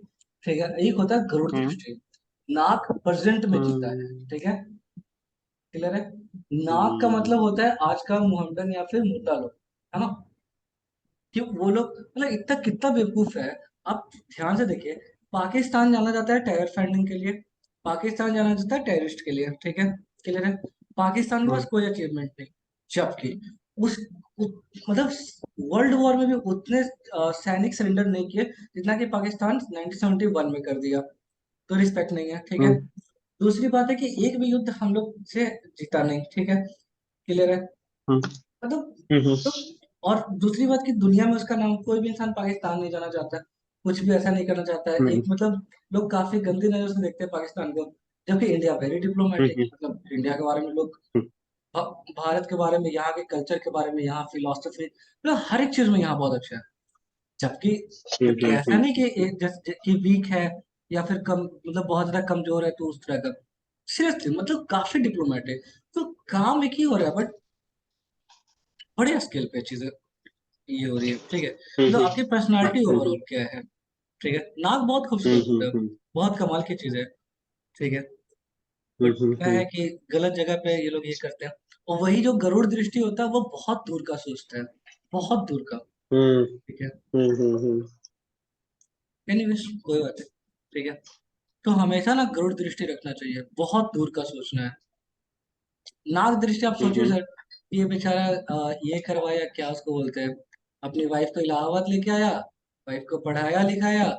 ठीक है, एक होता है गरुड़
हम्म
दृष्टि। नाग प्रेजेंट में जीता है,
हम्म
ठीक है, क्लियर है। नाग का मतलब
हम्म
होता है आज का मोहम्मदन या फिर मुद्दा लोग, है ना, कि वो लोग मतलब इतना कितना बेवकूफ है। आप ध्यान से देखिए, पाकिस्तान जाना जाता है टेरर फाइंडिंग के लिए, पाकिस्तान जाना जाता है टेररिस्ट के लिए, ठीक है, क्लियर है। पाकिस्तान के पास
हम्म
कोई अचीवमेंट नहीं, जबकि उस, उ, मतलब वर्ल्ड वॉर में भी उतने सैनिक सरेंडर नहीं किए जितना कि पाकिस्तान 1971 में कर दिया। तो रिस्पेक्ट नहीं है, ठीक है।
हम्म
दूसरी बात है कि एक भी युद्ध हम लोग से जीता नहीं, ठीक है, क्लियर है।
हम्म
मतलब,
हम्म
तो और दूसरी बात कि दुनिया में उसका नाम, कोई भी इंसान पाकिस्तान नहीं जाना चाहता, कुछ भी ऐसा नहीं करना चाहता है। एक
हम्म
मतलब लोग काफी गंदी नजर से देखते हैं पाकिस्तान को, जबकि इंडिया वेरी डिप्लोमेटिक,
हम्म
मतलब इंडिया के बारे में लोग, भारत के बारे में, यहाँ के कल्चर के बारे में, यहाँ फिलोसफी, मतलब हर एक चीज में यहाँ बहुत अच्छा है। जबकि ऐसा नहीं कि एक जैसे कि वीक है या फिर कम, मतलब बहुत ज्यादा कमजोर है तो उस तरह का। सीरियसली मतलब काफी डिप्लोमेटिक, तो काम एक ही हो रहा है बट बड़े स्केल पे चीजें ये हो रही है, ठीक है। मतलब आपकी पर्सनालिटी ओवरऑल क्या है, ठीक है। नाक बहुत खूबसूरत होता है, बहुत कमाल की चीज है, ठीक है। बट क्या है कि गलत जगह पे ये लोग ये करते हैं। और वही जो गरुड़ दृष्टि होता है वो बहुत दूर का सोचता है, बहुत दूर का, ठीक है। एनीवेज कोई बात नहीं, ठीक है। तो हमेशा ना गरुड़ दृष्टि रखना चाहिए, बहुत दूर का सोचना है। नाग दृष्टि आप सोचिए सर, ये बेचारा ये करवाया, क्या उसको बोलते हैं, अपनी वाइफ को इलाहाबाद लेके आया, वाइफ को पढ़ाया लिखाया,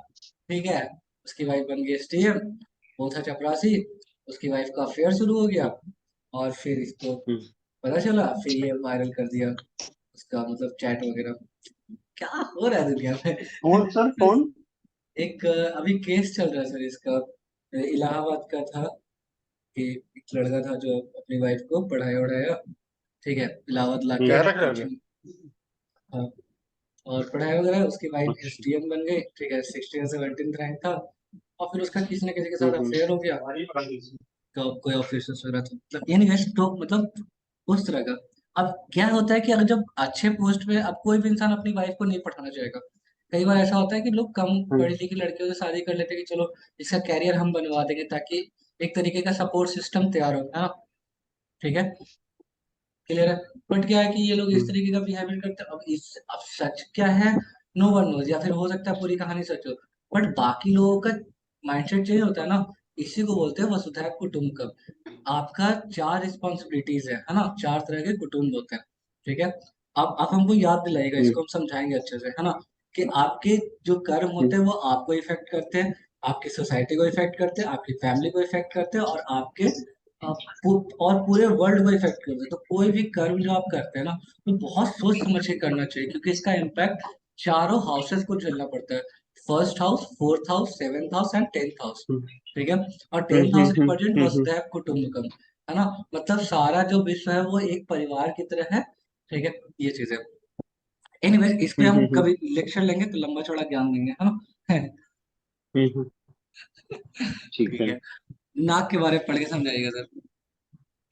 ठीक है। उसकी वाइफ बन गई एसडीएम, वो था चपरासी, उसकी वाइफ का अफेयर शुरू हो गया, और फिर इसको पता चला, फिर ये वायरल कर दिया उसका मतलब चैट वगैरह। क्या हो रहा है दुनिया
कौन सर
में?
कौन?
एक अभी केस चल रहा है सर इसका, इलाहाबाद का था, कि एक लड़का था जो अपनी वाइफ को पढ़ाया वढ़ाया, ठीक है, इलाहाबाद लाके
डायरेक्ट आ गया।
कोचिंग, हाँ, और पढ़ाया वगैरह, उसकी वाइफ
अच्छा।
एसडीएम बन गई, ठीक है, 16 17 रैंक था। और फिर उसका किसी न किसी के साथ अफेयर हो गया, तो कोई ऑफिसर वगैरह था, मतलब एनीवेज, तो मतलब उस तरह का। अब क्या होता है कि अगर जब अच्छे पोस्ट पे, अब कोई भी इंसान अपनी वाइफ को नहीं पढ़ाना चाहेगा। कई बार ऐसा होता है कि लोग कम पढ़ी लिखी लड़कियों से शादी कर लेते हैं कि चलो इसका कैरियर हम बनवा देंगे, ताकि एक तरीके का सपोर्ट सिस्टम तैयार हो, है ना, ठीक है, क्लियर है। बट क्या है कि ये लोग इस तरीके का बिहेवियर करते हैं। अब सच क्या है, नो वन नोज, या फिर हो सकता है पूरी कहानी सच हो, बट बाकी लोगों का माइंडसेट चेंज होता है ना। इसी को बोलते हैं वसुधैव कुटुंबकम। आपका चार रिस्पॉन्सिबिलिटीज है ना, चार तरह के कुटुंब होते हैं, ठीक है। अब आप हमको याद दिलाइएगा,
हम्म
इसको हम समझाएंगे अच्छे से, है ना, कि आपके जो कर्म होते
हम्म
हैं वो आपको इफेक्ट करते हैं, आपकी सोसाइटी को इफेक्ट करते हैं, आपकी फैमिली को इफेक्ट करते हैं, और आपके और पूरे वर्ल्ड को इफेक्ट करते हैं। तो कोई भी कर्म जो आप करते हैं ना, तो बहुत सोच समझ के करना चाहिए, क्योंकि इसका इम्पैक्ट चारों हाउसेस को झेलना पड़ता है। First house, fourth house, seventh house and tenth house, ठीक है। और टेंथ हाउस रिप्रेजेंट
हम्म
वसुधैव कुटुंबकम, है ना, मतलब सारा जो विश्व है वो एक परिवार की तरह है, ठीक है। ये चीजें, एनीवेज, इस पे हम
हम्म
कभी लेक्चर लेंगे तो लंबा चौड़ा ज्ञान देंगे, है ना।
हम्म, ठीक
ठीक
है।
है। नाक के बारे में पढ़ के समझाइएगा सर,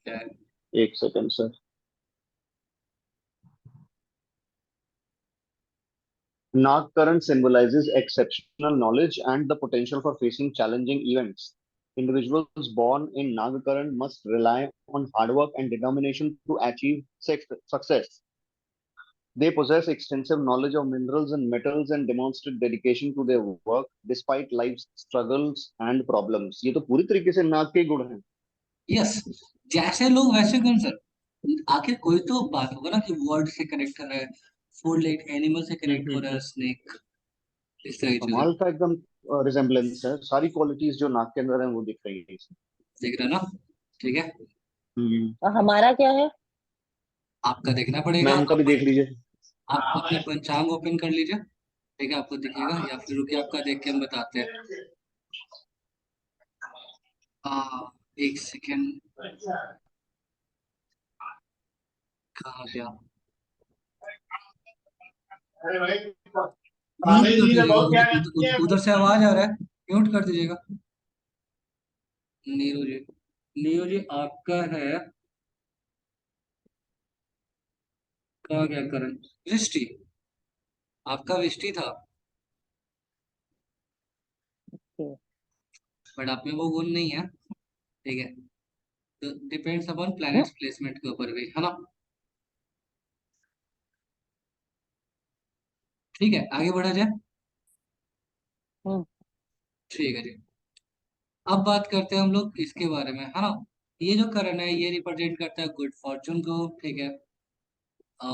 क्या है।
एक second sir. Nagkaran symbolizes exceptional knowledge and the potential for facing challenging events. Individuals born in Nagkaran must rely on hard work and determination to achieve success. They possess extensive knowledge of minerals and metals and demonstrate dedication to their work despite life's struggles and problems. ये तो पूरी तरीके से नाग के गुण हैं।
Yes, जैसे लोग वैसे गुण सर। आखिर कोई तो बात होगा ना कि वर्ड से कनेक्ट कर रहा है, फूड लाइक एनिमल से कनेक्ट हो रहा है,
हम्म।
स्नेक, इस तरह की चीजें।
कमाल का एकदम रिजेम्बलेंस है, सारी क्वालिटीज जो नाग के अंदर है वो दिख रही है इसमें।
देख रहे हो ना, ठीक है।
हम्म।
और हमारा क्या है?
आपका देखना पड़ेगा,
मैम का भी देख लीजिए।
आप अपने पंचांग ओपन कर लीजिए, ठीक है, आपको दिखेगा, या फिर रुकिए आपका देख के हम बताते हैं। एक सेकेंड, कहाँ गया। म्यूट कर दीजिएगा, उधर से आवाज आ रहा है, म्यूट कर दीजिएगा। नीरू जी, नीरू जी आपका है, कहाँ गया करण, वृष्टि, आपका वृष्टि था, बट आप में वो गुण नहीं है, ठीक है। तो डिपेंड्स अपॉन
हम्म
प्लैनेट्स प्लेसमेंट के ऊपर भी, है ना। ठीक है, आगे बढ़ा जाए।
हम्म
ठीक है जी। अब बात करते हैं हम लोग इसके बारे में, है ना। ये जो करण है ये रिप्रेजेंट करता है गुड फॉर्चून को, ठीक है। अ,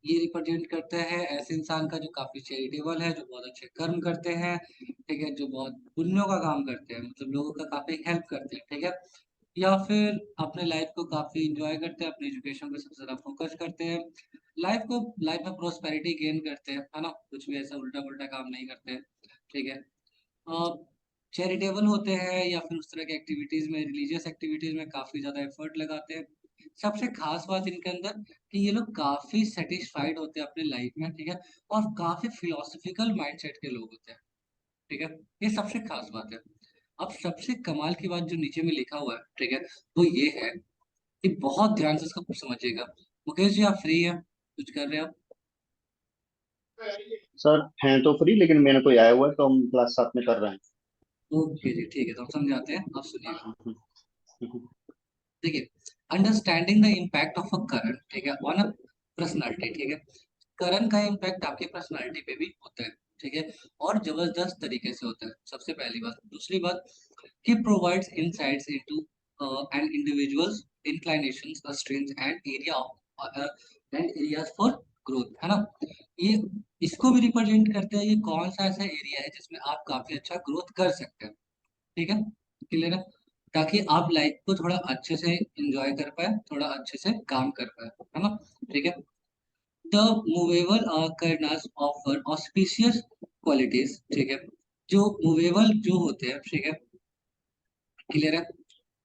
ये रिप्रेजेंट करता है ऐसे इंसान का जो काफी चैरिटेबल है, जो बहुत अच्छे कर्म करते हैं, ठीक है, जो बहुत पुण्यों का काम करते हैं, मतलब लोगों का काफी हेल्प करते हैं, ठीक है। या फिर अपने लाइफ को काफी इंजॉय करते हैं, अपनी एजुकेशन पे सबसे ज्यादा फोकस करते हैं, लाइफ में प्रोस्पेरिटी गेन करते हैं, है ना, कुछ भी ऐसा उल्टा पुल्टा काम नहीं करते, ठीक है। चैरिटेबल होते हैं, या फिर उस तरह की एक्टिविटीज में, रिलीजियस एक्टिविटीज में काफी ज्यादा एफर्ट लगाते हैं। सबसे खास बात इनके अंदर कि ये लोग काफी सेटिस्फाइड होते हैं अपनी लाइफ में, ठीक है, और काफी फिलोसफिकल माइंडसेट के लोग होते हैं, ठीक है। ये सबसे खास बात है। अब सबसे कमाल की बात जो नीचे में लिखा हुआ है, ठीक है, वो ये है कि बहुत ध्यान से इसको समझिएगा। मुकेश जी आप फ्री हैं, कुछ कर रहे हैं आप?
सर हैं तो फ्री, लेकिन मेरे को आया हुआ है तो हम क्लास साथ में कर रहे हैं।
ओके जी, ठीक है, तो हम समझाते हैं, आप सुनिएगा।
हम्म, हम्म,
देखिए, understanding the impact of a current, ठीक है, ऑन अ पर्सनालिटी, ठीक है। करंट का इम्पैक्ट आपकी पर्सनालिटी पे भी होता है, ठीक है, और जबरदस्त तरीके से होता है, सबसे पहली बात। दूसरी बात, कि provides insights into an individuals inclinations, strengths and areas for growth, है ना। ये इसको भी रिप्रेजेंट करते हैं, ये कौन सा ऐसा एरिया है जिसमें आप काफी अच्छा ग्रोथ कर सकते हैं, ठीक है, क्लियर है, ताकि आप लाइफ को थोड़ा अच्छे से एंजॉय कर पाए, थोड़ा अच्छे से काम कर पाए, है ना, ठीक है। The movable karanas offer auspicious qualities, ठीक है। जो मूवेबल जो होते हैं, ठीक है, क्लियर है,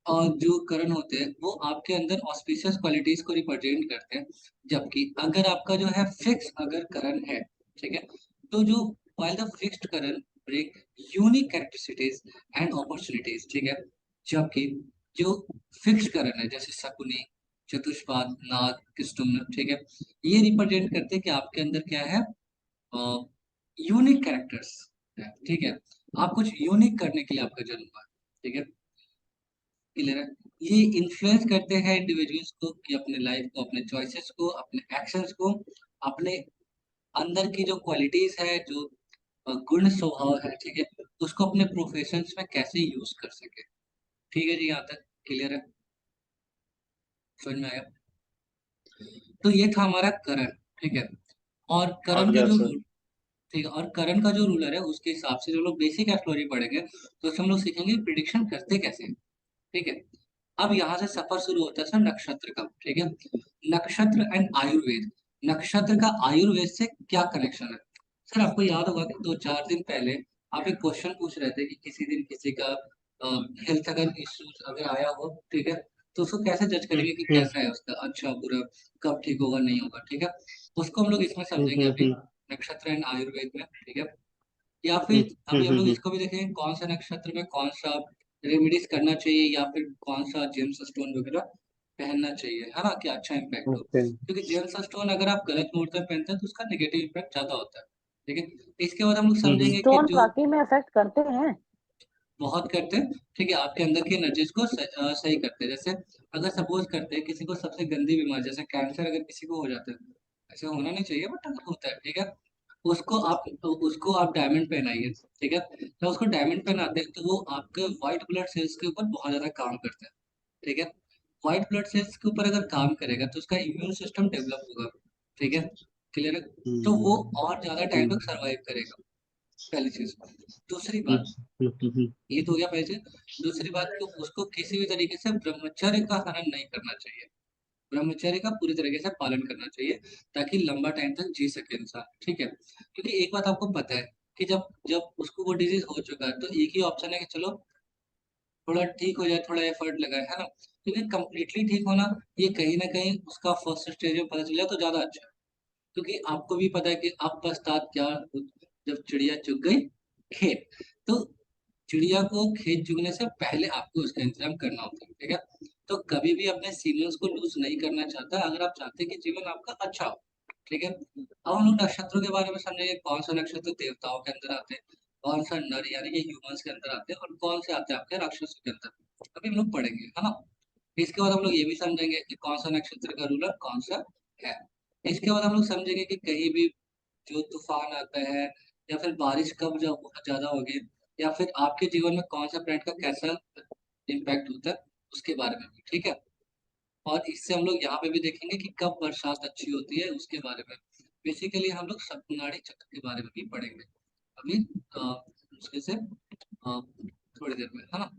और जो करण होते हैं वो आपके अंदर ऑस्पिशियस क्वालिटीज को रिप्रेजेंट करते हैं। जबकि अगर आपका जो है फिक्स अगर करण है, ठीक है, तो जो while the fixed Karan bring unique characteristics and opportunities, ठीक है। जबकि जो फिक्स्ड करण है, जैसे शकुनी, चतुष्पाद, नाग, किष्टुम्न, ठीक है, ये रिप्रेजेंट करते हैं कि आपके अंदर क्या है, यूनिक कैरेक्टर्स है, ठीक है। आप कुछ यूनिक करने के लिए आपका जन्म हुआ है, ठीक है, क्लियर है। ये इन्फ्लुएंस करते हैं इंडिविजुअल्स को कि अपने लाइफ को, अपने चॉइसेस को, अपने एक्शंस को, अपने अंदर की जो क्वालिटीज है, जो गुण स्वभाव है, ठीक है, उसको अपने प्रोफेशंस में कैसे यूज कर सके, ठीक है जी, यहाँ तक क्लियर है, समझ में आया? तो ये था हमारा करण, ठीक है। और
हाँ
करण का
यस
जो
सर।
रूल, ठीक है, और करण का जो रूलर है उसके हिसाब से जो लोग बेसिक एस्ट्रोलॉजी पढ़ेंगे तो उसमें हम लोग सीखेंगे प्रिडिक्शन करते कैसे हैं, ठीक है। अब यहाँ से सफर शुरू होता है सर नक्षत्र का, ठीक है। नक्षत्र एंड आयुर्वेद, नक्षत्र का आयुर्वेद से क्या कनेक्शन है? सर आपको याद होगा कि 2-4 दिन पहले आप एक क्वेश्चन पूछ रहे थे कि किसी दिन किसी का हेल्थ अगर इश्यूज अगर आया हो, ठीक है, तो उसको कैसे जज
हम्म
करेंगे कि
हम्म
कैसा है उसका, अच्छा बुरा, कब ठीक होगा नहीं होगा, ठीक है। उसको हम लोग इसमें
हम्म
समझेंगे
हम्म
अभी,
हम्म
नक्षत्र एंड आयुर्वेद में, ठीक है। या
हम्म
फिर अभी हम लोग
हम्म
इसको भी देखेंगे कौन सा नक्षत्र में कौन सा रेमेडीज करना चाहिए, या फिर कौन सा जेम्स स्टोन वगैरह पहनना चाहिए, है ना, कि अच्छा इम्पैक्ट हो,
ओके।
क्योंकि जेम्स स्टोन अगर आप गलत मुहूर्त में पहनते हैं तो उसका नेगेटिव इम्पैक्ट ज्यादा होता है, ठीक है। इसके बाद हम लोग समझेंगे कि
स्टोन
जो
वाकई में अफेक्ट करते हैं?
बहुत करते हैं, ठीक है, आपके अंदर की एनर्जीज को सही करते हैं। जैसे अगर सपोज करते हैं किसी को सबसे गंदी बीमारी जैसे कैंसर अगर किसी को हो जाता है, ऐसे होना नहीं चाहिए बट अगर होता है, ठीक है, उसको आप डायमंड पहनाइए, ठीक है। जब उसको डायमंड पहनाते हैं तो वो आपके व्हाइट ब्लड सेल्स के ऊपर बहुत ज्यादा काम करता है, ठीक है। व्हाइट ब्लड सेल्स के ऊपर अगर काम करेगा तो उसका इम्यून सिस्टम डेवलप होगा, ठीक है, क्लियर है। तो वो
हम्म
और ज्यादा टाइम
हम्म
तक सरवाइव करेगा, पहली चीज। दूसरी
हम्म
बात,
हम्म
ये तो हो गया पहले चीज। दूसरी बात कि उसको किसी भी तरीके से ब्रह्मचर्य का हनन नहीं करना चाहिए, ब्रह्मचर्य का पूरी तरीके से पालन करना चाहिए, ताकि लंबा टाइम तक जी सके इंसान, ठीक है। क्योंकि एक बात आपको पता है कि जब जब उसको वो डिजीज हो चुका है तो एक ही ऑप्शन है कि चलो थोड़ा ठीक हो जाए, थोड़ा एफर्ट लगाए, है ना। क्योंकि कंप्लीटली ठीक होना, ये कहीं ना कहीं उसका फर्स्ट स्टेज में पता चल जाए तो ज्यादा अच्छा है। क्योंकि आपको भी पता है कि अब पछतात क्या, जब चिड़िया चुग गई खेत। तो चिड़िया को खेत चुगने से पहले आपको उसका इंतजाम करना होता है, ठीक है। तो कभी भी अपने सीमंस को लूज नहीं करना चाहता अगर आप चाहते हैं कि जीवन आपका अच्छा हो, ठीक है। अब हम लोग नक्षत्रों के बारे में समझेंगे, कौन सा नक्षत्र देवताओं के अंदर आते हैं, कौन सा नर यानी कि ह्यूमंस के अंदर आते हैं, और कौन से आते हैं आपके राक्षसों के अंदर, अभी हम लोग पढ़ेंगे, है ना। इसके बाद हम लोग ये भी समझेंगे कि कौन सा नक्षत्र का रूलर कौन सा है। इसके बाद हम लोग समझेंगे कि कहीं भी जो तूफान आता है, या फिर बारिश कब जब बहुत ज्यादा होगी, या फिर आपके जीवन में कौन सा प्लैनेट का कैसा इम्पैक्ट होता है, उसके बारे में भी, ठीक है। और इससे हम लोग यहाँ पे भी देखेंगे कि कब बरसात अच्छी होती है उसके बारे में। बेसिकली हम लोग सप्तनाड़ी चक्र के बारे में भी पढ़ेंगे अभी मुश्किल से थोड़ी देर में, है ना।